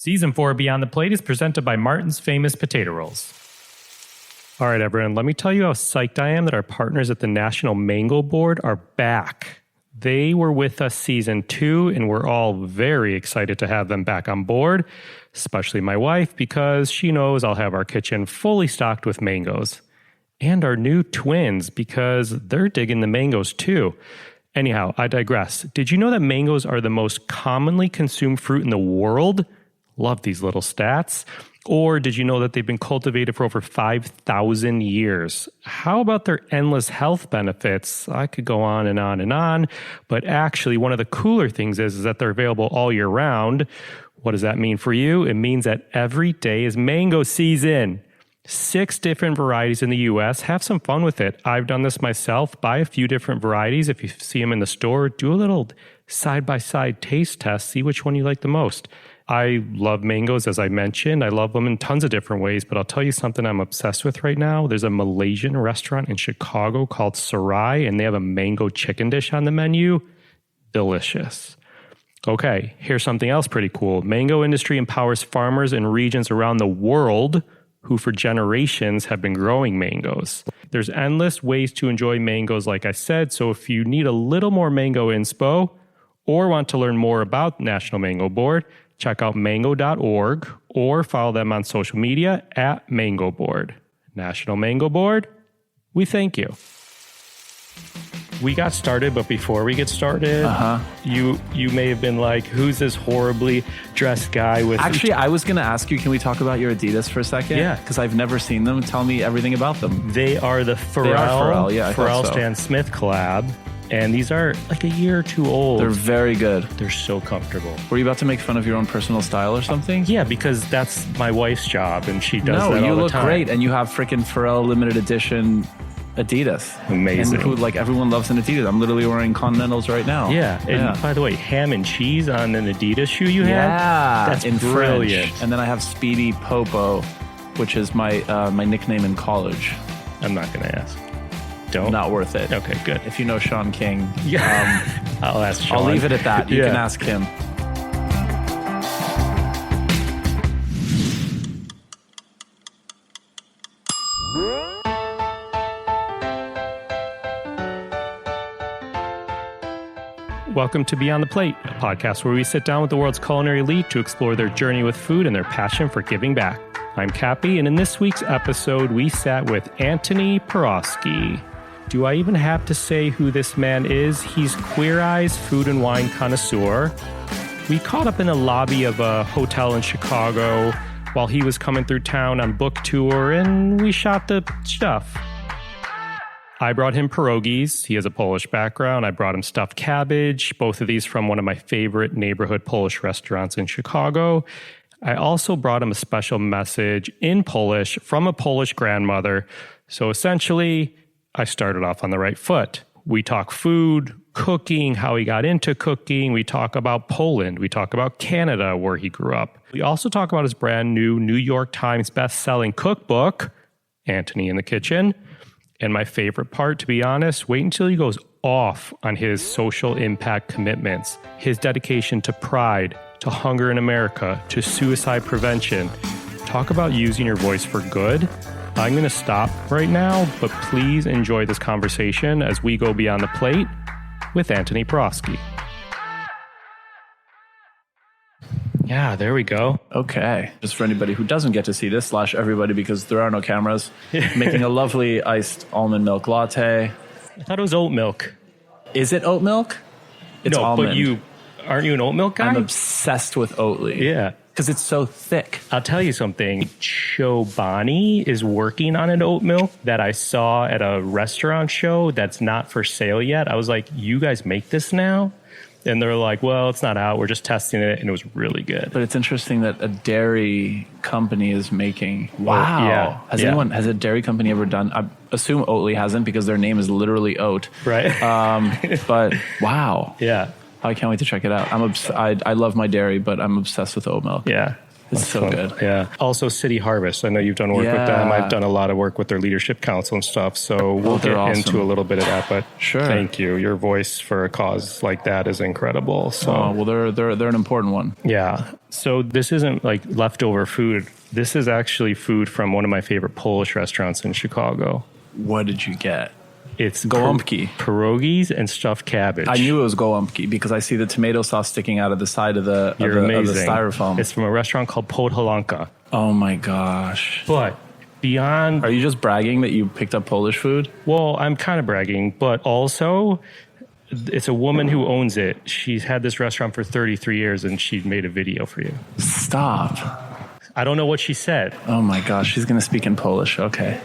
Season 4 Beyond the Plate is presented by Martin's Famous Potato Rolls. All right, everyone, let me tell you how psyched I am that our partners at the National Mango Board are back. They were with us season 2, and we're all very excited to have them back on board, especially my wife, because she knows I'll have our kitchen fully stocked with mangoes. And our new twins, because they're digging the mangoes too. Anyhow, I digress. Did you know that mangoes are the most commonly consumed fruit in the world? Love these little stats. Or did you know that they've been cultivated for over 5,000 years? How about their endless health benefits? I could go on and on and on, but actually one of the cooler things is that they're available all year round. What does that mean for you? It means that every day is mango season. 6 different varieties in the U.S. Have some fun with it. I've done this myself. Buy a few different varieties. If you see them in the store, do a little side-by-side taste test. See which one you like the most. I love mangoes, as I mentioned. I love them in tons of different ways, but I'll tell you something I'm obsessed with right now. There's a Malaysian restaurant in Chicago called Sarai, and they have a mango chicken dish on the menu. Delicious. Okay, here's something else pretty cool. Mango industry empowers farmers in regions around the world who for generations have been growing mangoes. There's endless ways to enjoy mangoes, like I said, so if you need a little more mango inspo or want to learn more about National Mango Board, check out mango.org or follow them on social media at Mango Board. National Mango Board, we thank you. We got started, but before we get started, you may have been like, who's this horribly dressed guy with... Actually, I was going to ask you, can we talk about your Adidas for a second? Yeah. Because I've never seen them. Tell me everything about them. They are the Pharrell Stan Smith collab. And these are like a year or two old. They're very good. They're so comfortable. Were you about to make fun of your own personal style or something? Yeah, because that's my wife's job and she does that all the time. No, you look great and you have freaking Pharrell limited edition Adidas. Amazing. And who, like, everyone loves an Adidas. I'm literally wearing Continentals right now. Yeah. And by the way, ham and cheese on an Adidas shoe you have? Yeah. That's in brilliant. French. And then I have Speedy Popo, which is my my nickname in college. I'm not going to ask. Don't? Not worth it. Okay, good. If you know Sean King. I'll ask Sean. I'll leave it at that. You can ask him. Welcome to Beyond the Plate, a podcast where we sit down with the world's culinary elite to explore their journey with food and their passion for giving back. I'm Cappy, and in this week's episode, we sat with Antoni Porowski. Do I even have to say who this man is? He's Queer Eye's food and wine connoisseur. We caught up in the lobby of a hotel in Chicago while he was coming through town on book tour, and we shot the stuff. I brought him pierogies. He has a Polish background. I brought him stuffed cabbage, both of these from one of my favorite neighborhood Polish restaurants in Chicago. I also brought him a special message in Polish from a Polish grandmother. So essentially, I started off on the right foot. We talk food, cooking, how he got into cooking. We talk about Poland. We talk about Canada, where he grew up. We also talk about his brand new New York Times best-selling cookbook, Antoni in the Kitchen. And my favorite part, to be honest, wait until he goes off on his social impact commitments, his dedication to pride, to hunger in America, to suicide prevention. Talk about using your voice for good. I'm going to stop right now, but please enjoy this conversation as we go beyond the plate with Antoni Porowski. Yeah, there we go. Okay. Just for anybody who doesn't get to see this, / everybody, because there are no cameras, making a lovely iced almond milk latte. I thought it was oat milk. Is it oat milk? It's no, almond. But aren't you an oat milk guy? I'm obsessed with Oatly. Yeah. Because it's so thick. I'll tell you something. Chobani is working on an oat milk that I saw at a restaurant show that's not for sale yet. I was like, you guys make this now? And they're like, well, it's not out. We're just testing it. And it was really good. But it's interesting that a dairy company is making... Wow. Yeah. Has a dairy company ever done... I assume Oatly hasn't because their name is literally oat. Right. But wow. Yeah. I can't wait to check it out. I love my dairy, but I'm obsessed with oat milk. Yeah. It's so good. Yeah. Also, City Harvest. I know you've done work with them. I've done a lot of work with their leadership council and stuff. So we'll get into a little bit of that. But thank you. Your voice for a cause like that is incredible. So they're an important one. Yeah. So this isn't like leftover food. This is actually food from one of my favorite Polish restaurants in Chicago. What did you get? It's gołąbki, pierogies and stuffed cabbage. I knew it was gołąbki because I see the tomato sauce sticking out of the side of the styrofoam. It's from a restaurant called Podhalanka. Oh my gosh! But beyond, are you just bragging that you picked up Polish food? Well, I'm kind of bragging, but also it's a woman who owns it. She's had this restaurant for 33 years, and she made a video for you. Stop! I don't know what she said. Oh my gosh! She's going to speak in Polish. Okay.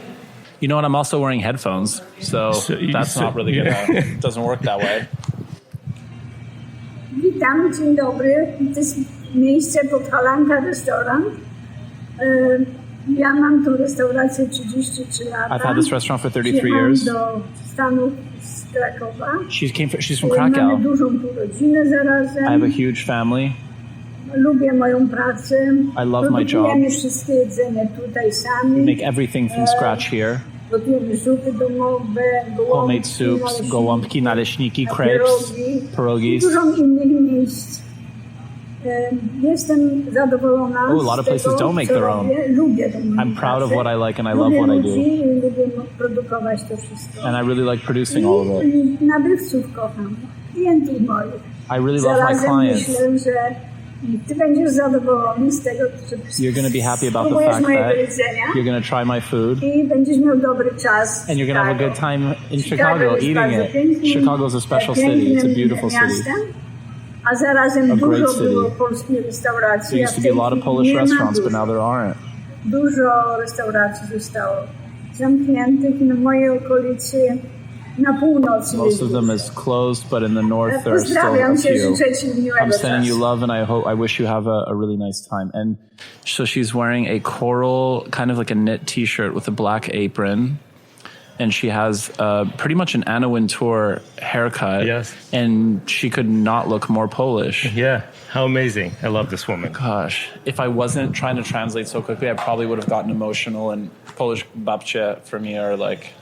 You know what? I'm also wearing headphones, so that's not really good. It doesn't work that way. Witam, dzień dobry. To jest miejsce Podhalanka restaurant. Ja mam tu restaurację 33 lata. I've had this restaurant for 33 years. Do Stanów z Krakowa. She's from Krakow. Mamy dużą tu rodzinę zarazem. I have a huge family. Lubię moją pracę. I love my job. Produkujemy wszystkie jedzenie tutaj sami. We make everything from scratch here. Gotujemy zupy domowe, homemade soups, gołąbki, naleśniki, crepes, pierogis. Dużo innych miejsc. Jestem zadowolona. Oh, a lot of places don't make their own. I'm proud of what I like and I love what I do. Lubię produkować to wszystko. And I really like producing all of it. Nabywców kocham, klientów moich. I really love my clients. Myślę, że ty będziesz zadowolony z tego, że you're going to be happy about the fact that you're going to try my food. I będziesz miał dobry czas. And you're going to have a good time in Chicago eating it. Chicago's a special city. It's a beautiful city. A zarazem dużo było polskich restauracji. There used to be a lot of Polish restaurants, but now there aren't. Dużo restauracji zostało zamkniętych na mojej okolicy, na północy. Most of them is closed, but in the north there are still a few. I'm sending you love, and I wish you have a really nice time. And so she's wearing a coral, kind of like a knit T-shirt with a black apron. And she has pretty much an Anna Wintour haircut. Yes. And she could not look more Polish. Yeah. How amazing. I love this woman. Gosh. If I wasn't trying to translate so quickly, I probably would have gotten emotional. And Polish babcie for me are like,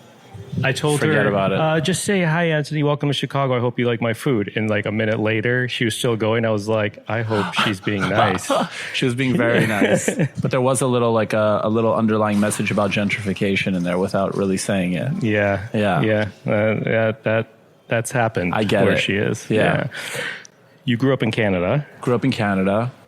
I told forget her, about it. Just say, hi, Antoni, welcome to Chicago. I hope you like my food. And like a minute later, she was still going. I was like, I hope she's being nice. She was being very nice. But there was a little like a little underlying message about gentrification in there without really saying it. Yeah. That's happened. I get where it. She is. Yeah. You grew up in Canada.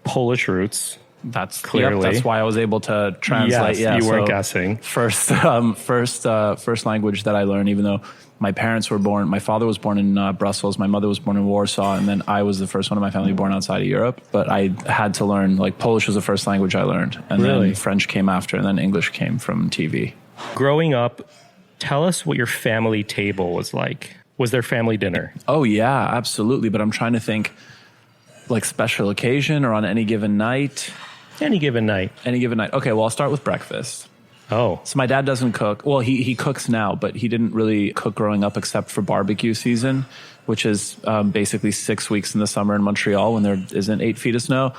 Polish roots. That's clearly. Yep, that's why I was able to translate. Yes, you weren't guessing. First language that I learned, even though my father was born in Brussels, my mother was born in Warsaw, and then I was the first one in my family born outside of Europe. But I had to learn, like Polish was the first language I learned. And then French came after, and then English came from TV. Growing up, tell us what your family table was like. Was there family dinner? Oh, yeah, absolutely. But I'm trying to think, like special occasion or on any given night. Any given night. Okay, well, I'll start with breakfast. Oh. So my dad doesn't cook. Well, he cooks now, but he didn't really cook growing up except for barbecue season, which is basically 6 weeks in the summer in Montreal when there isn't 8 feet of snow.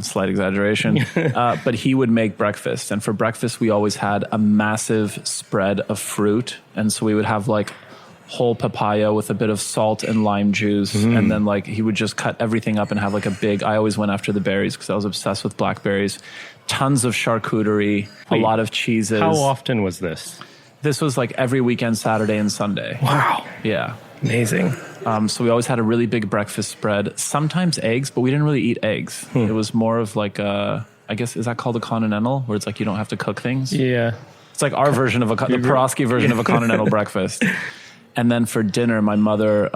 Slight exaggeration. But he would make breakfast. And for breakfast, we always had a massive spread of fruit. And so we would have like whole papaya with a bit of salt and lime juice. And then like he would just cut everything up and have like I always went after the berries because I was obsessed with blackberries. Tons of charcuterie, a lot of cheeses. How often was this? This was like every weekend, Saturday and Sunday. Wow. Yeah. Amazing. So we always had a really big breakfast spread, sometimes eggs, but we didn't really eat eggs. It was more of like I guess, is that called a continental where it's like you don't have to cook things? Yeah. It's like our version of the Porowski version of a continental breakfast. And then for dinner, my mother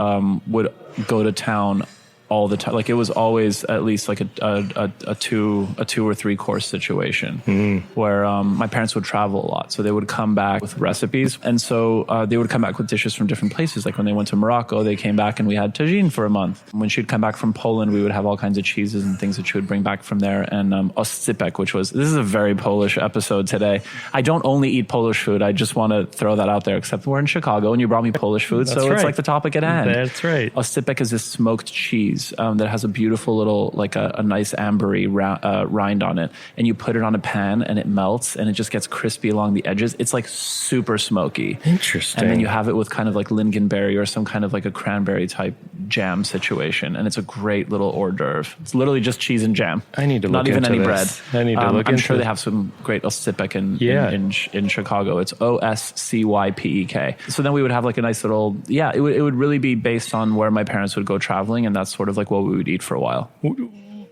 would go to town all the time. Like it was always at least like a two or three course situation where my parents would travel a lot. So they would come back with recipes. And so they would come back with dishes from different places. Like when they went to Morocco, they came back and we had tagine for a month. When she'd come back from Poland, we would have all kinds of cheeses and things that she would bring back from there. And oscypek, this is a very Polish episode today. I don't only eat Polish food. I just want to throw that out there, except we're in Chicago and you brought me Polish food. So it's like the topic at hand. That's right. Oscypek is this smoked cheese. cheese that has a beautiful little, like a nice ambery rind on it. And you put it on a pan and it melts and it just gets crispy along the edges. It's like super smoky. Interesting. And then you have it with kind of like lingonberry or some kind of like a cranberry type jam situation. And it's a great little hors d'oeuvre. It's literally just cheese and jam. I need to look Not even into any this. bread. I need to look I'm into sure it. they have some great Oscypek in Chicago. It's Oscypek. So then we would have like a nice little, it would really be based on where my parents would go traveling, and that's sort of like what we would eat for a while.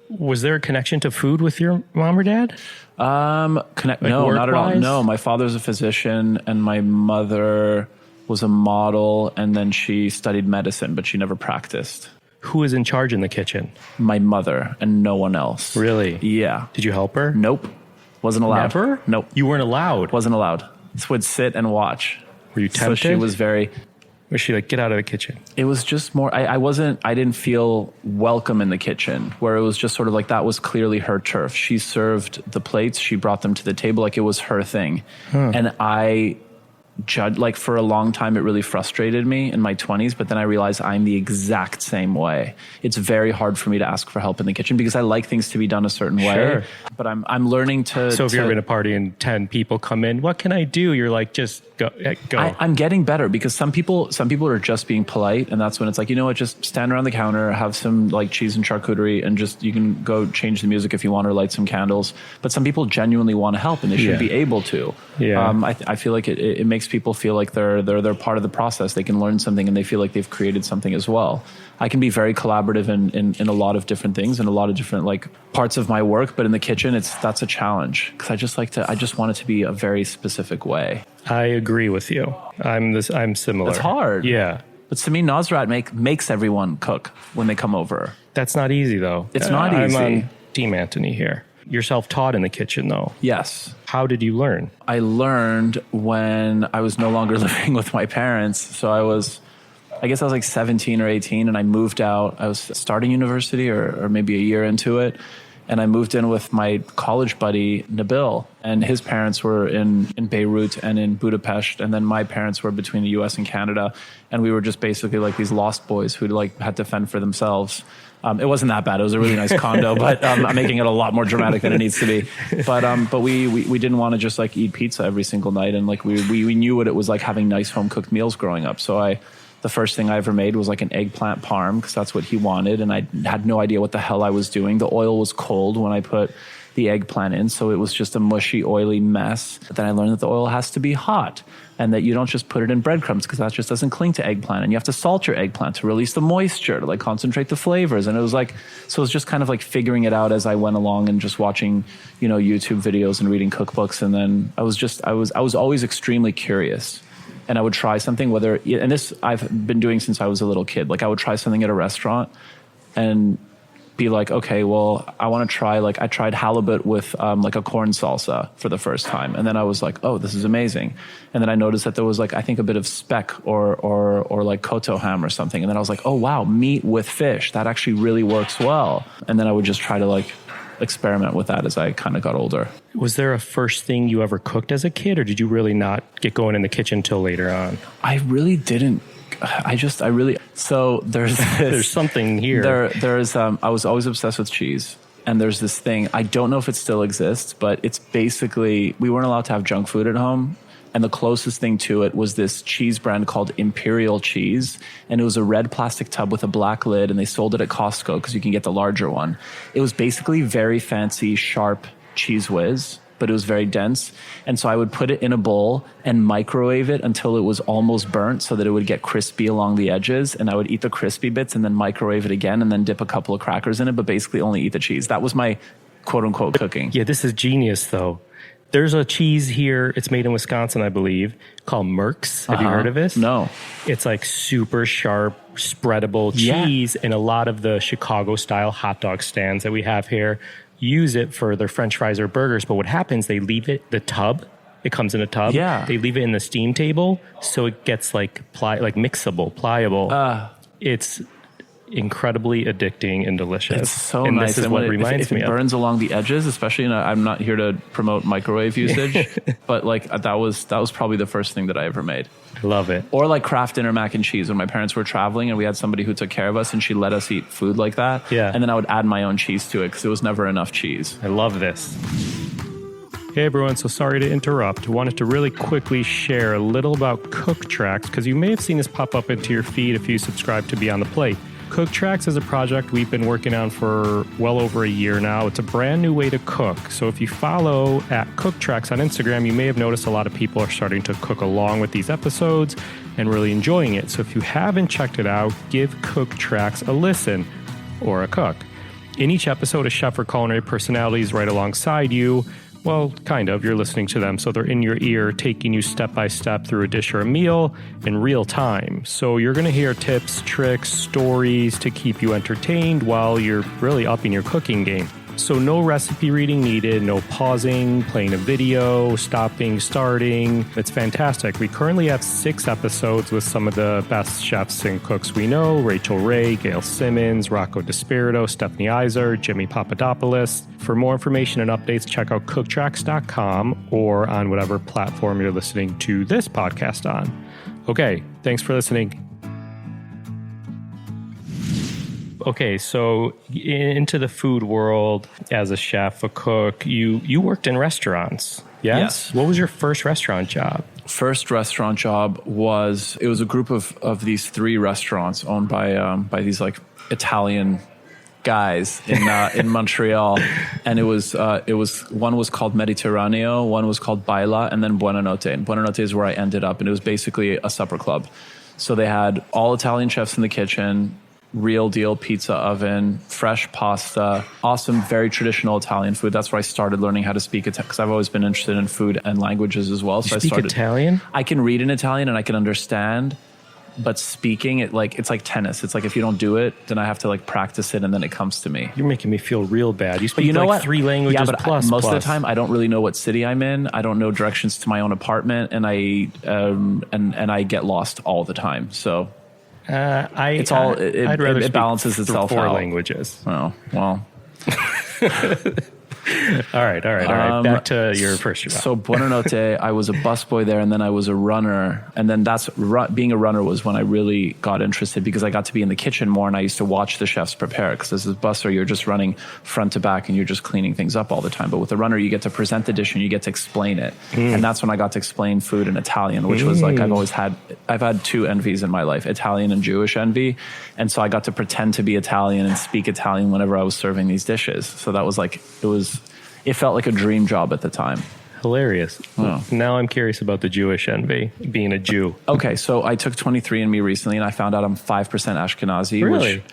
Was there a connection to food with your mom or dad? No, not at all. No, my father's a physician and my mother was a model, and then she studied medicine, but she never practiced. Who was in charge in the kitchen? My mother and no one else. Really? Yeah. Did you help her? Nope. Wasn't allowed. Never? Nope. You weren't allowed? Wasn't allowed. Just would sit and watch. Were you tempted? So she was very... Was she like, get out of the kitchen? It was just more, I didn't feel welcome in the kitchen, where it was just sort of like that was clearly her turf. She served the plates, she brought them to the table like it was her thing. And I judged, like for a long time, it really frustrated me in my 20s, but then I realized I'm the exact same way. It's very hard for me to ask for help in the kitchen because I like things to be done a certain way. But I'm learning to... So if you're in a party and 10 people come in, what can I do? You're like, just go. I'm getting better because some people are just being polite, and that's when it's like, you know what, just stand around the counter, have some like cheese and charcuterie, and just you can go change the music if you want or light some candles. But some people genuinely want to help, and they should be able to. I feel like it makes people feel like they're part of the process. They can learn something, and they feel like they've created something as well. I can be very collaborative in a lot of different things and a lot of different like parts of my work, but in the kitchen, that's a challenge because I just want it to be a very specific way. I agree with you. I'm similar. It's hard. Yeah. But to me, Nosrat makes everyone cook when they come over. That's not easy though. It's not easy. I'm on Team Antoni here. You're self-taught in the kitchen though. Yes. How did you learn? I learned when I was no longer living with my parents. So I guess I was like 17 or 18 and I moved out. I was starting university or maybe a year into it. And I moved in with my college buddy, Nabil, and his parents were in Beirut and in Budapest. And then my parents were between the US and Canada. And we were just basically like these lost boys who like had to fend for themselves. It wasn't that bad. It was a really nice condo, but I'm making it a lot more dramatic than it needs to be. But we didn't want to just like eat pizza every single night. And like we knew what it was like having nice home cooked meals growing up. So the first thing I ever made was like an eggplant parm because that's what he wanted. And I had no idea what the hell I was doing. The oil was cold when I put the eggplant in. So it was just a mushy, oily mess. But then I learned that the oil has to be hot and that you don't just put it in breadcrumbs because that just doesn't cling to eggplant. And you have to salt your eggplant to release the moisture, to like concentrate the flavors. And it was like, so it was just kind of like figuring it out as I went along and just watching, YouTube videos and reading cookbooks. And then I was always extremely curious. And I would try something, and this I've been doing since I was a little kid. Like I would try something at a restaurant and be like, okay, well, I want to try, like I tried halibut with like a corn salsa for the first time. And then I was like, oh, this is amazing. And then I noticed that there was like, I think a bit of speck or like koto ham or something. And then I was like, oh, wow, meat with fish. That actually really works well. And then I would just try to like experiment with that as I kind of got older. Was there a first thing you ever cooked as a kid, or did you really not get going in the kitchen till later on? I really didn't. So there's this, there's something here. I was always obsessed with cheese. And there's this thing, I don't know if it still exists, but it's basically, we weren't allowed to have junk food at home. And the closest thing to it was this cheese brand called Imperial Cheese. And it was a red plastic tub with a black lid. And they sold it at Costco because you can get the larger one. It was basically very fancy, sharp Cheese Whiz, but it was very dense. And so I would put it in a bowl and microwave it until it was almost burnt so that it would get crispy along the edges. And I would eat the crispy bits and then microwave it again and then dip a couple of crackers in it, but basically only eat the cheese. That was my quote unquote cooking. Yeah, this is genius though. There's a cheese here, it's made in Wisconsin, I believe, called Merck's. Have you heard of this? No. It's like super sharp, spreadable cheese, and a lot of the Chicago-style hot dog stands that we have here use it for their French fries or burgers. But what happens, they leave it, the tub, it comes in a tub. Yeah. They leave it in the steam table, so it gets like mixable, pliable. It's incredibly addicting and delicious. It's so and nice. This is and what if reminds me it of. burns along the edges, especially, I'm not here to promote microwave usage, but like that was probably the first thing that I ever made. I love it. Or like Kraft Dinner mac and cheese when my parents were traveling and we had somebody who took care of us and she let us eat food like that. Yeah. And then I would add my own cheese to it because there was never enough cheese. I love this. Hey everyone, so sorry to interrupt. Wanted to really quickly share a little about Cook Tracks because you may have seen this pop up into your feed if you subscribe to Beyond the Plate. Cook Tracks is a project we've been working on for well over a year now. It's a brand new way to cook. So if you follow at Cook Tracks on Instagram, you may have noticed a lot of people are starting to cook along with these episodes and really enjoying it. So if you haven't checked it out, give Cook Tracks a listen or a cook. In each episode, a chef or culinary personality is right alongside you. Well, kind of. You're listening to them, so they're in your ear, taking you step by step through a dish or a meal in real time. So you're going to hear tips, tricks, stories to keep you entertained while you're really upping your cooking game. So no recipe reading needed, no pausing, playing a video, stopping, starting. It's fantastic. We currently have 6 episodes with some of the best chefs and cooks we know: Rachel Ray, Gail Simmons, Rocco DeSpirito, Stephanie Iser, Jimmy Papadopoulos. For more information and updates, check out cooktracks.com or on whatever platform you're listening to this podcast on. Okay, thanks for listening. Okay, so into the food world as a chef, a cook, you worked in restaurants, yes? What was your first restaurant job? First restaurant job was a group of these 3 restaurants owned by these like Italian guys in Montreal, and it was one was called Mediterraneo, one was called Baila, and then Buonanotte. And Buonanotte is where I ended up, and it was basically a supper club. So they had all Italian chefs in the kitchen, real deal pizza oven, fresh pasta, awesome, very traditional Italian food. That's where I started learning how to speak Italian, because I've always been interested in food and languages as well. So I started Italian? I can read in Italian and I can understand, but speaking it, like, it's like tennis. It's like if you don't do it, then I have to like practice it and then it comes to me. You're making me feel real bad. You speak like 3 languages plus. Most of the time I don't really know what city I'm in. I don't know directions to my own apartment, and I get lost all the time. So it balances itself out. 4 languages. Oh, well. All right. Back to your first job. So Buonanotte, I was a busboy there, and then I was a runner. And then being a runner was when I really got interested, because I got to be in the kitchen more, and I used to watch the chefs prepare. Because as a busser, you're just running front to back, and you're just cleaning things up all the time. But with a runner, you get to present the dish, and you get to explain it. And that's when I got to explain food in Italian, which was like, I've had 2 envies in my life, Italian and Jewish envy. And so I got to pretend to be Italian and speak Italian whenever I was serving these dishes. So that was like, it felt like a dream job at the time. Hilarious. Oh. Now I'm curious about the Jewish envy, being a Jew. Okay, so I took 23andMe recently, and I found out I'm 5% Ashkenazi. Really? Which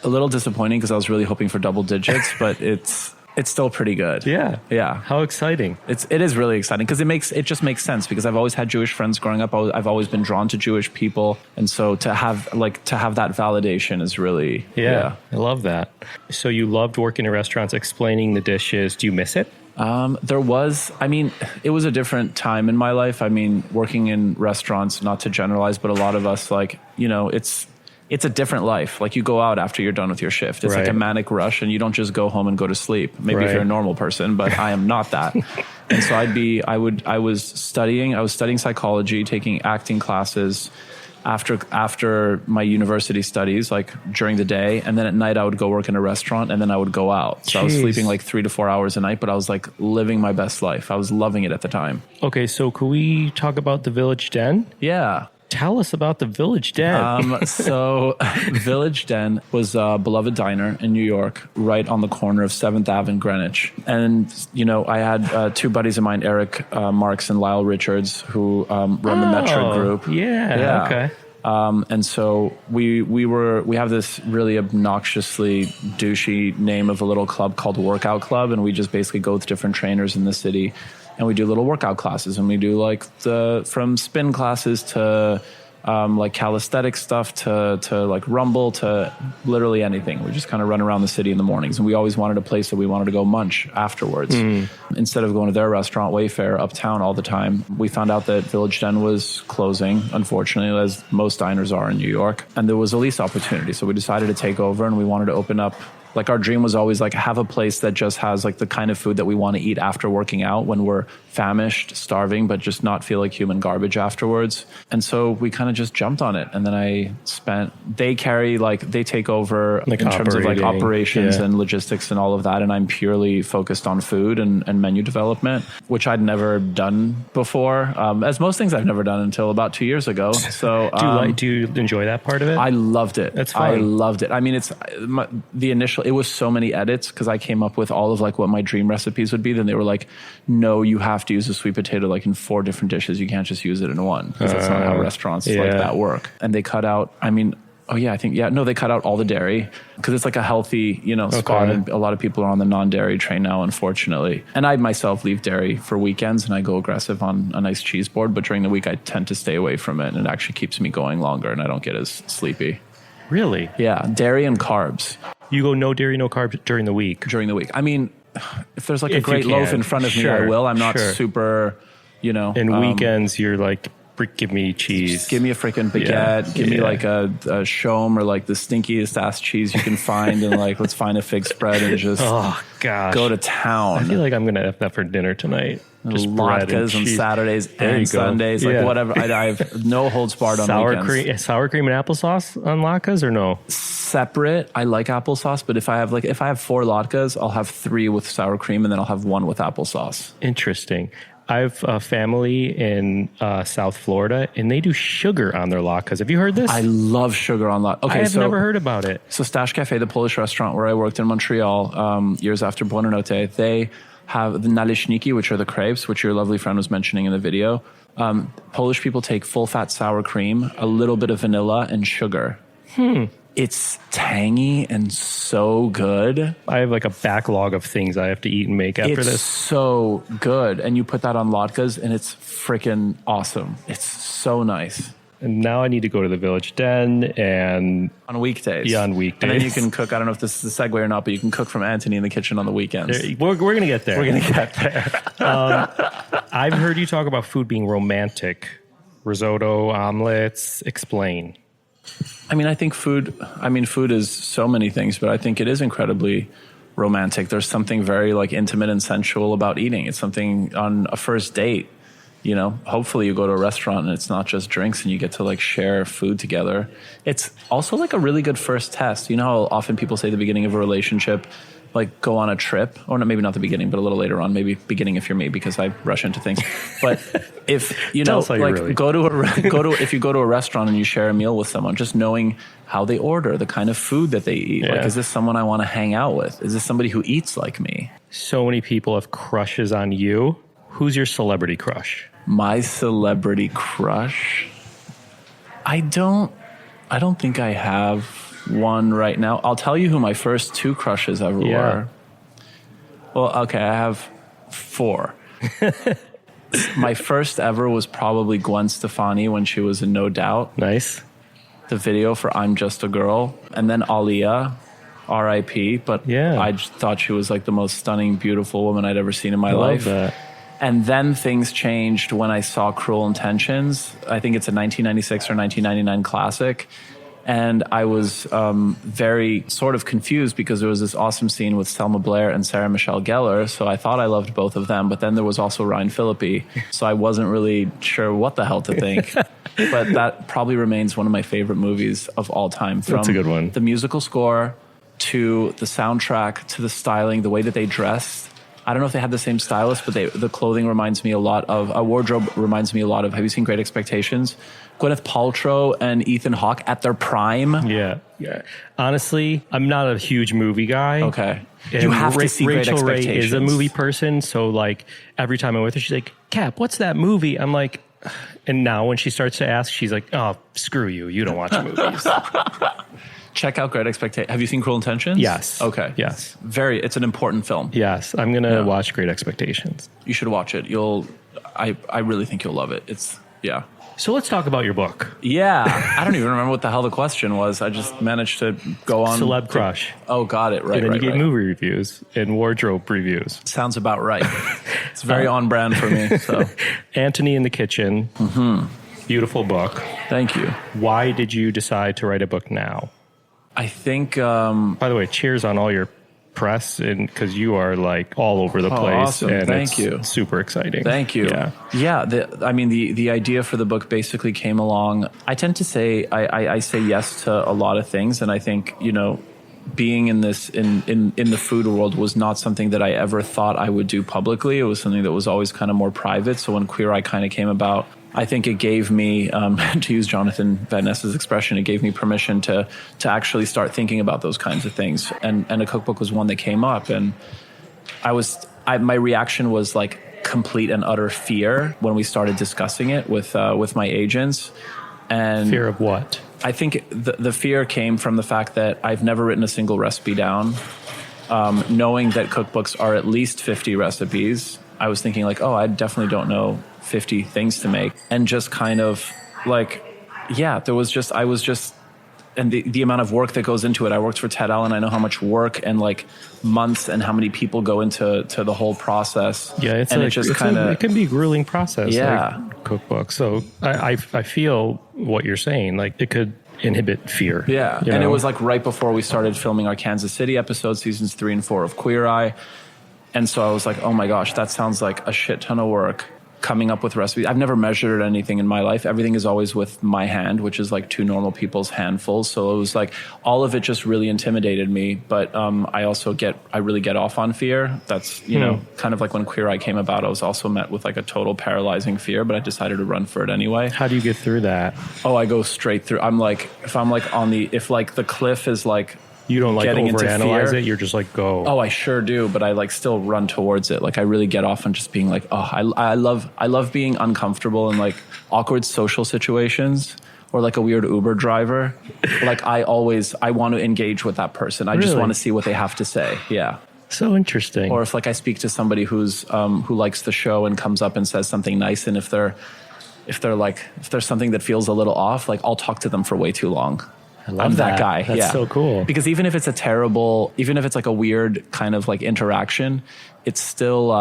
a little disappointing, because I was really hoping for double digits, but it's still pretty good. Yeah. How exciting. It is really exciting, because it just makes sense, because I've always had Jewish friends growing up. I've always been drawn to Jewish people. And so to have that validation is really, yeah. I love that. So you loved working in restaurants, explaining the dishes. Do you miss it? It was a different time in my life. I mean, working in restaurants, not to generalize, but a lot of us, like, you know, it's a different life. Like, you go out after you're done with your shift. It's like a manic rush, and you don't just go home and go to sleep. Maybe if you're a normal person, but I am not that. And so I was studying psychology, taking acting classes after my university studies, like during the day. And then at night I would go work in a restaurant, and then I would go out. So I was sleeping like 3 to 4 hours a night, but I was like living my best life. I was loving it at the time. Okay. So could we talk about the Village Den? Yeah. Tell us about the Village Den. So Village Den was a beloved diner in New York, right on the corner of 7th Ave and Greenwich. And, you know, I had 2 buddies of mine, Eric Marks and Lyle Richards, who run the Metric Group. Yeah. Okay. And so we have this really obnoxiously douchey name of a little club called Workout Club. And we just basically go with different trainers in the city, and we do little workout classes, and we do like from spin classes to like calisthenic stuff to like Rumble to literally anything. We just kind of run around the city in the mornings, and we always wanted a place that we wanted to go munch afterwards. Instead of going to their restaurant Wayfare uptown all the time, we found out that Village Den was closing, unfortunately, as most diners are in New York, and there was a lease opportunity. So we decided to take over, and we wanted to open up. Like our dream was always like have a place that just has like the kind of food that we want to eat after working out when we're famished, starving, but just not feel like human garbage afterwards. And so we kind of just jumped on it. And then they take over like in terms of like operations and logistics and all of that. And I'm purely focused on food and menu development, which I'd never done before. As most things I've never done until about 2 years ago. So do you enjoy that part of it? I loved it. That's fun. I loved it. I mean, it was so many edits because I came up with all of like what my dream recipes would be. Then they were like, no, you have to use a sweet potato like in 4 different dishes. You can't just use it in one because that's not how restaurants like that work. And they cut out, they cut out all the dairy because it's like a healthy, spot. And a lot of people are on the non-dairy train now, unfortunately. And I myself leave dairy for weekends and I go aggressive on a nice cheese board. But during the week, I tend to stay away from it. And it actually keeps me going longer and I don't get as sleepy. Really? Yeah. Dairy and carbs. You go no dairy, no carbs during the week? During the week. I mean, if there's like a great loaf in front of me, I will. I'm not super, And weekends, you're like, give me cheese. Just give me a freaking baguette. Give me like a shome or like the stinkiest ass cheese you can find. And like, let's find a fig spread and just go to town. I feel like I'm going to have that for dinner tonight. Just latkes on Saturdays and Sundays, like whatever. I have no holds barred on weekends. Sour cream and applesauce on latkes or no? Separate. I like applesauce, but if I have 4 latkes, I'll have 3 with sour cream and then I'll have 1 with applesauce. Interesting. I have a family in South Florida, and they do sugar on their latkes. Have you heard this? I love sugar on latkes. Okay, I have never heard about it. So Stash Cafe, the Polish restaurant where I worked in Montreal years after Buonanotte, they have the naleśniki, which are the crepes, which your lovely friend was mentioning in the video. Polish people take full-fat sour cream, a little bit of vanilla, and sugar. It's tangy and so good. I have like a backlog of things I have to eat and make after this. It's so good. And you put that on latkes, and it's freaking awesome. It's so nice. And now I need to go to the Village Den and... On weekdays. Yeah, on weekdays. And then you can cook. I don't know if this is a segue or not, but you can cook from Antoni in the kitchen on the weekends. We're going to get there. We're going to get there. I've heard you talk about food being romantic. Risotto, omelets. Explain. I mean, I think food is so many things, but I think it is incredibly romantic. There's something very like intimate and sensual about eating. It's something on a first date. Hopefully you go to a restaurant and it's not just drinks and you get to like share food together. It's also like a really good first test. You know how often people say the beginning of a relationship, like go on a trip, or not, maybe not the beginning, but a little later on, maybe beginning if you're me because I rush into things. But if if you go to a restaurant and you share a meal with someone, just knowing how they order, the kind of food that they eat. Like, is this someone I want to hang out with? Is this somebody who eats like me? So many people have crushes on you. Who's your celebrity crush? My celebrity crush? I don't think I have one right now. I'll tell you who my first 2 crushes ever were. Well, okay, I have 4. My first ever was probably Gwen Stefani when she was in No Doubt. Nice. The video for I'm Just a Girl. And then Aaliyah, R.I.P. But I just thought she was like the most stunning, beautiful woman I'd ever seen in my life. Love that. And then things changed when I saw Cruel Intentions. I think it's a 1996 or 1999 classic. And I was very sort of confused because there was this awesome scene with Selma Blair and Sarah Michelle Gellar. So I thought I loved both of them. But then there was also Ryan Phillippe. So I wasn't really sure what the hell to think. But that probably remains one of my favorite movies of all time. From That's a good one. The musical score to the soundtrack to the styling, the way that they dressed. I don't know if they had the same stylist, but the clothing reminds me a lot of, a wardrobe reminds me a lot of, have you seen Great Expectations? Gwyneth Paltrow and Ethan Hawke at their prime. Yeah. Honestly, I'm not a huge movie guy. Okay. And you have to see Rachel Great Ray Expectations. is a movie person, so like every time I'm with her, she's like, Cap, what's that movie? I'm like, and now when she starts to ask, she's like, oh, screw you. You don't watch movies. Check out Great Expectations. Have you seen Cruel Intentions? Yes. Okay. Yes. It's an important film. Yes. I'm going to watch Great Expectations. You should watch it. I really think you'll love it. Yeah. So let's talk about your book. Yeah. I don't even remember what the hell the question was. I just managed to go on. Celeb crush. Oh, got it. Right, and then right, you gave right. movie reviews and wardrobe reviews. Sounds about right. It's very on brand for me. So, Antoni in the Kitchen. Beautiful book. Thank you. Why did you decide to write a book now? I think... By the way, cheers on all your press, and because you are like all over the place. Awesome. And Thank it's you. Super exciting. Thank you. Yeah. The idea for the book basically came along. I tend to say I say yes to a lot of things, and I think being in this in the food world was not something that I ever thought I would do publicly. It was something that was always kind of more private. So when Queer Eye kind of came about, I think it gave me, to use Jonathan Van Ness's expression, it gave me permission to actually start thinking about those kinds of things. And a cookbook was one that came up, and my reaction was like complete and utter fear when we started discussing it with my agents. And fear of what? I think the fear came from the fact that I've never written a single recipe down. Knowing that cookbooks are at least 50 recipes, I was thinking like, oh, I definitely don't know 50 things to make. And just kind of like, yeah, and the amount of work that goes into it. I worked for Ted Allen. I know how much work and like months and how many people go into the whole process. Yeah, it can be a grueling process. Yeah, like cookbook. So I feel what you're saying. Like it could inhibit fear. Yeah, and it was like right before we started filming our Kansas City episode, seasons 3 and 4 of Queer Eye. And so I was like, oh my gosh, that sounds like a shit ton of work. Coming up with recipes. I've never measured anything in my life. Everything is always with my hand, which is like 2 normal people's handfuls. So it was like all of it just really intimidated me. But I really get off on fear. That's, kind of like when Queer Eye came about, I was also met with like a total paralyzing fear, but I decided to run for it anyway. How do you get through that? Oh, I go straight through. If the cliff is like, you don't like overanalyze it. You're just like, go. Oh, I sure do. But I like still run towards it. Like I really get off on just being like, oh, I love being uncomfortable in like awkward social situations or like a weird Uber driver. Like I want to engage with that person. I just want to see what they have to say. Yeah. So interesting. Or if like I speak to somebody who likes the show and comes up and says something nice, and if there's something that feels a little off, like I'll talk to them for way too long. I'm that guy. That's so cool. Because even if it's like a weird kind of like interaction, it still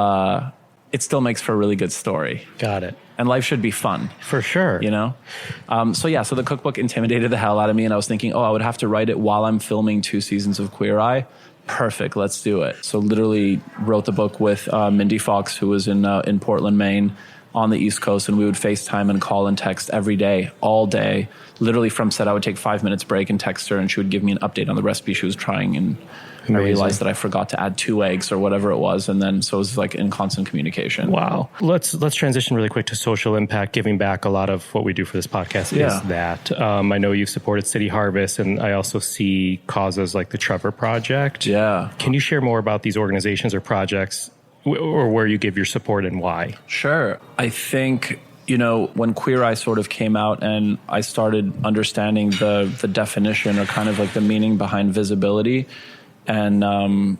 makes for a really good story. Got it. And life should be fun. For sure. So the cookbook intimidated the hell out of me, and I was thinking, I would have to write it while I'm filming 2 seasons of Queer Eye. Perfect, let's do it. So literally wrote the book with Mindy Fox, who was in Portland, Maine, on the East Coast, and we would FaceTime and call and text every day, all day. Literally from set, I would take 5 minutes break and text her, and she would give me an update on the recipe she was trying. And Amazing. I realized that I forgot to add 2 eggs or whatever it was. And then, so it was like in constant communication. Wow. Let's transition really quick to social impact, giving back. A lot of what we do for this podcast is that. I know you've supported City Harvest, and I also see causes like the Trevor Project. Yeah. Can you share more about these organizations or projects, or where you give your support and why? Sure. I think, when Queer Eye sort of came out and I started understanding the definition or kind of like the meaning behind visibility, and,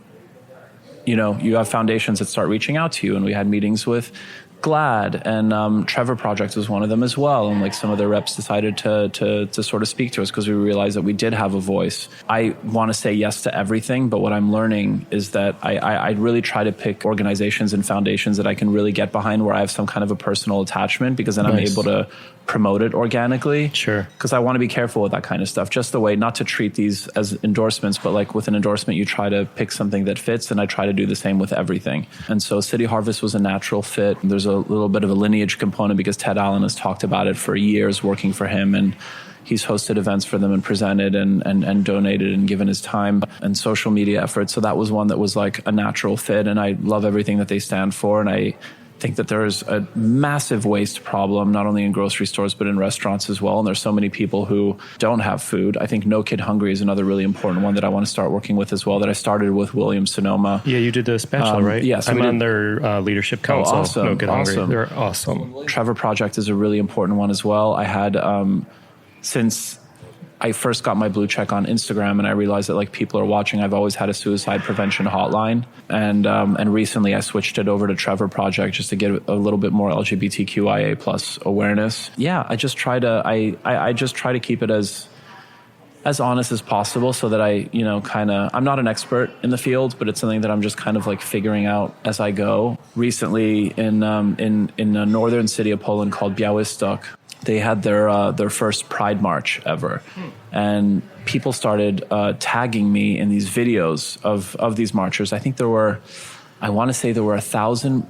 you have foundations that start reaching out to you, and we had meetings with GLAAD, and Trevor Project was one of them as well. And like some of their reps decided to sort of speak to us because we realized that we did have a voice. I want to say yes to everything, but what I'm learning is that I really try to pick organizations and foundations that I can really get behind, where I have some kind of a personal attachment, because then I'm able to promote it organically. Sure. Because I want to be careful with that kind of stuff. Just the way, not to treat these as endorsements, but like with an endorsement, you try to pick something that fits, and I try to do the same with everything. And so City Harvest was a natural fit. There's a little bit of a lineage component because Ted Allen has talked about it for years working for him, and he's hosted events for them and presented and donated and given his time and social media efforts. So that was one that was like a natural fit, and I love everything that they stand for. And I think that there's a massive waste problem, not only in grocery stores, but in restaurants as well. And there's so many people who don't have food. I think No Kid Hungry is another really important one that I want to start working with as well, that I started with Williams-Sonoma. Yeah, you did the special, right? Yes. I'm on their leadership council. Oh, awesome. No Kid Hungry. Awesome. They're awesome. Trevor Project is a really important one as well. I had, since I first got my blue check on Instagram and I realized that like people are watching. I've always had a suicide prevention hotline. And recently I switched it over to Trevor Project just to get a little bit more LGBTQIA plus awareness. Yeah, I just try to keep it as honest as possible so that I, I'm not an expert in the field, but it's something that I'm just kind of like figuring out as I go. Recently in a northern city of Poland called Białystok, they had their first Pride March ever. And people started tagging me in these videos of these marchers. I think I want to say there were 1,000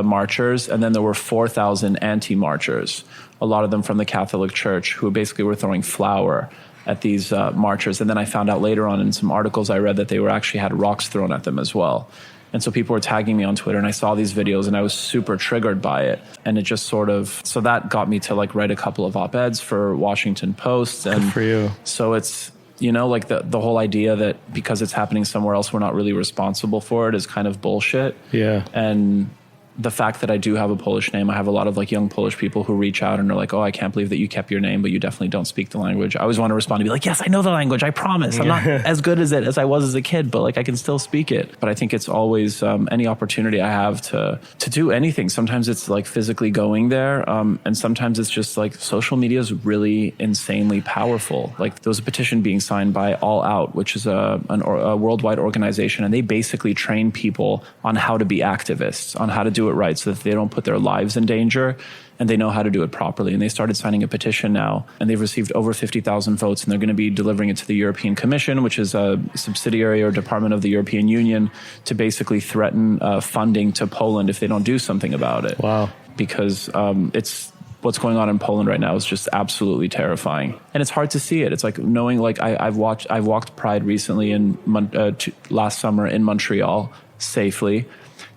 marchers, and then there were 4,000 anti-marchers, a lot of them from the Catholic Church, who basically were throwing flour at these marchers. And then I found out later on in some articles I read that they actually had rocks thrown at them as well. And so people were tagging me on Twitter, and I saw these videos and I was super triggered by it. And it just so that got me to like write a couple of op-eds for Washington Post. And good for you. So it's, like the whole idea that because it's happening somewhere else, we're not really responsible for it is kind of bullshit. Yeah. And the fact that I do have a Polish name, I have a lot of like young Polish people who reach out and are like, oh, I can't believe that you kept your name, but you definitely don't speak the language. I always want to respond and be like, yes, I know the language. I promise. I'm not as good as it as I was as a kid, but like I can still speak it. But I think it's always any opportunity I have to do anything. Sometimes it's like physically going there. And sometimes it's just like social media is really insanely powerful. Like there was a petition being signed by All Out, which is a worldwide organization. And they basically train people on how to be activists, on how to do it right so that they don't put their lives in danger, and they know how to do it properly. And they started signing a petition now, and they've received over 50,000 votes, and they're going to be delivering it to the European Commission, which is a subsidiary or department of the European Union, to basically threaten funding to Poland if they don't do something about it. Wow. Because what's going on in Poland right now is just absolutely terrifying. And it's hard to see it. It's like knowing, like I've walked Pride recently last summer in Montreal safely.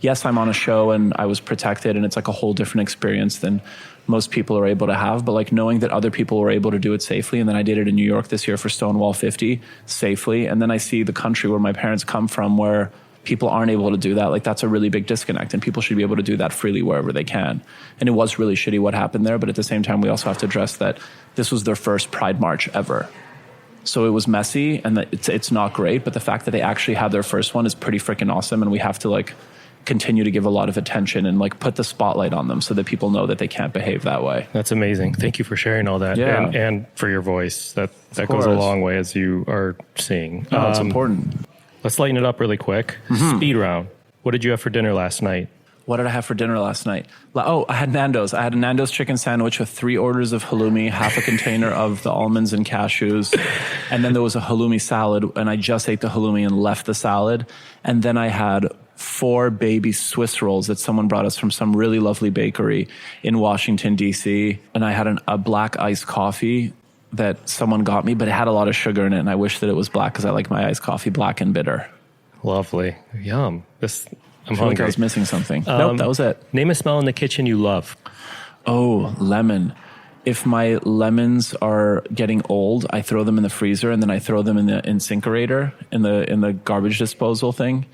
Yes, I'm on a show and I was protected, and it's like a whole different experience than most people are able to have. But like knowing that other people were able to do it safely, and then I did it in New York this year for Stonewall 50 safely. And then I see the country where my parents come from where people aren't able to do that. Like that's a really big disconnect, and people should be able to do that freely wherever they can. And it was really shitty what happened there. But at the same time, we also have to address that this was their first Pride March ever. So it was messy and it's not great. But the fact that they actually had their first one is pretty freaking awesome. And we have to like continue to give a lot of attention and like put the spotlight on them so that people know that they can't behave that way. That's amazing. Thank you for sharing all that. Yeah. And for your voice. That goes a long way, as you are seeing. No, it's important. Let's lighten it up really quick. Speed round. What did you have for dinner last night? What did I have for dinner last night? Oh, I had Nando's. I had a Nando's chicken sandwich with 3 orders of halloumi, half a container of the almonds and cashews. And then there was a halloumi salad, and I just ate the halloumi and left the salad. And then I had 4 baby Swiss rolls that someone brought us from some really lovely bakery in Washington, D.C. And I had a black iced coffee that someone got me, but it had a lot of sugar in it. And I wish that it was black because I like my iced coffee black and bitter. Lovely. Yum. I'm I feel like hungry. I was missing something. Nope, that was it. Name a smell in the kitchen you love. Oh, lemon. If my lemons are getting old, I throw them in the freezer, and then I throw them in the incinerator, in the garbage disposal thing.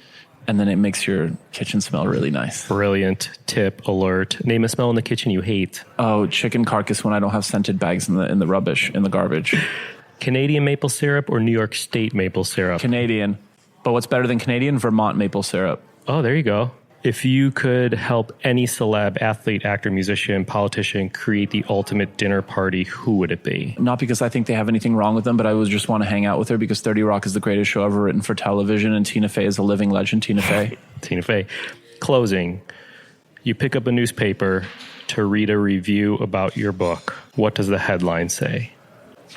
And then it makes your kitchen smell really nice. Brilliant tip alert. Name a smell in the kitchen you hate. Oh, chicken carcass when I don't have scented bags in the rubbish, in the garbage. Canadian maple syrup or New York State maple syrup? Canadian. But what's better than Canadian? Vermont maple syrup. Oh, there you go. If you could help any celeb, athlete, actor, musician, politician create the ultimate dinner party, who would it be? Not because I think they have anything wrong with them, but I would just want to hang out with her because 30 Rock is the greatest show ever written for television, and Tina Fey is a living legend. Tina Fey. Tina Fey. Closing. You pick up a newspaper to read a review about your book. What does the headline say?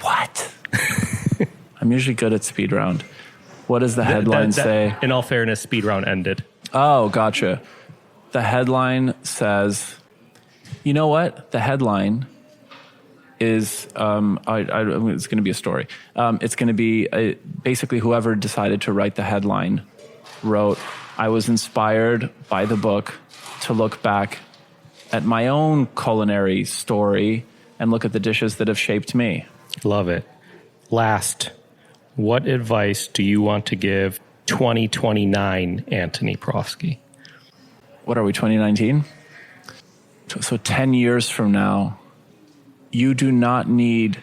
What? I'm usually good at speed round. What does the headline say? In all fairness, speed round ended. Oh, gotcha. The headline says, you know what? The headline is, it's going to be a story. It's going to be basically whoever decided to write the headline wrote, I was inspired by the book to look back at my own culinary story and look at the dishes that have shaped me. Love it. Last, what advice do you want to give 2029 Antoni Porowski? What are we, 2019? So 10 years from now, you do not need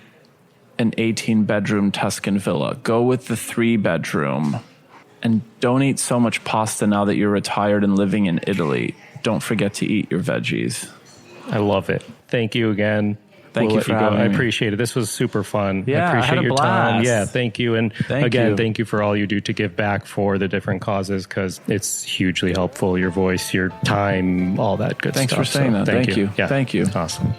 an 18-bedroom Tuscan villa. Go with the 3-bedroom. And don't eat so much pasta now that you're retired and living in Italy. Don't forget to eat your veggies. I love it. Thank you again. Thank you for having me. I appreciate it. This was super fun. Yeah, I appreciate I had a your blast. time. Yeah, thank you. And Thank you for all you do to give back for the different causes, because it's hugely helpful. Your voice, your time, all that good Thanks stuff. for saying that. Thank you. Yeah, Thank you. Awesome.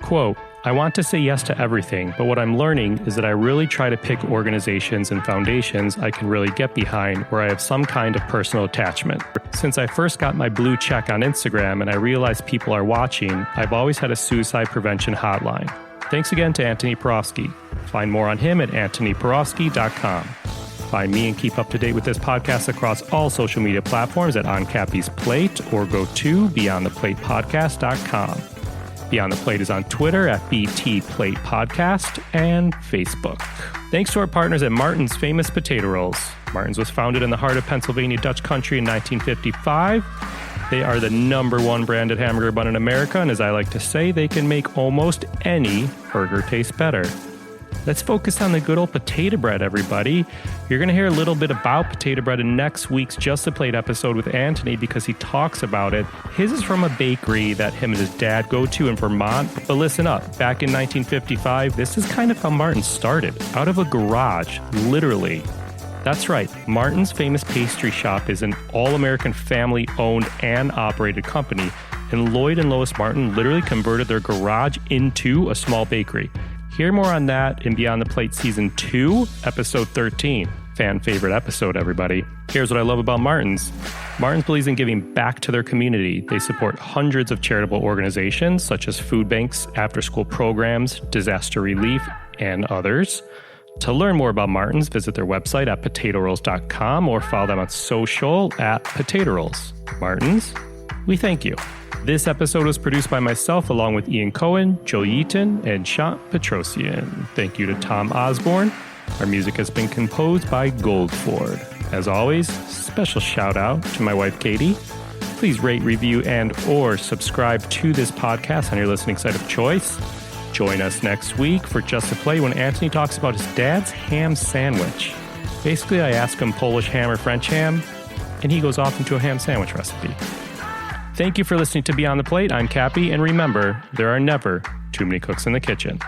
Quote, I want to say yes to everything, but what I'm learning is that I really try to pick organizations and foundations I can really get behind where I have some kind of personal attachment. Since I first got my blue check on Instagram and I realized people are watching, I've always had a suicide prevention hotline. Thanks again to Antoni Porowski. Find more on him at antoniporowski.com. Find me and keep up to date with this podcast across all social media platforms at On Cappy's Plate or go to beyondtheplatepodcast.com. Beyond the Plate is on Twitter at BT Plate Podcast and Facebook. Thanks to our partners at Martin's Famous Potato Rolls. Martin's was founded in the heart of Pennsylvania Dutch country in 1955. They are the #1 branded hamburger bun in America, and as I like to say, they can make almost any burger taste better. Let's focus on the good old potato bread, everybody. You're going to hear a little bit about potato bread in next week's Just a Plate episode with Antoni because he talks about it. His is from a bakery that him and his dad go to in Vermont. But listen up, back in 1955, this is kind of how Martin started, out of a garage, literally. That's right, Martin's Famous Pastry Shop is an all-American family-owned and operated company, and Lloyd and Lois Martin literally converted their garage into a small bakery. Hear more on that in Beyond the Plate Season 2, Episode 13. Fan favorite episode, everybody. Here's what I love about Martin's. Martin's believes in giving back to their community. They support hundreds of charitable organizations such as food banks, after-school programs, disaster relief, and others. To learn more about Martin's, visit their website at potatorolls.com or follow them on social at Potato Rolls. Martin's, we thank you. This episode was produced by myself along with Ian Cohen, Joe Yeaton, and Shant Petrosian. Thank you to Tom Osborne. Our music has been composed by Goldford. As always, special shout out to my wife, Katie. Please rate, review, and or subscribe to this podcast on your listening site of choice. Join us next week for Just a Play when Antoni talks about his dad's ham sandwich. Basically, I ask him Polish ham or French ham, and he goes off into a ham sandwich recipe. Thank you for listening to Beyond the Plate. I'm Cappy, and remember, there are never too many cooks in the kitchen.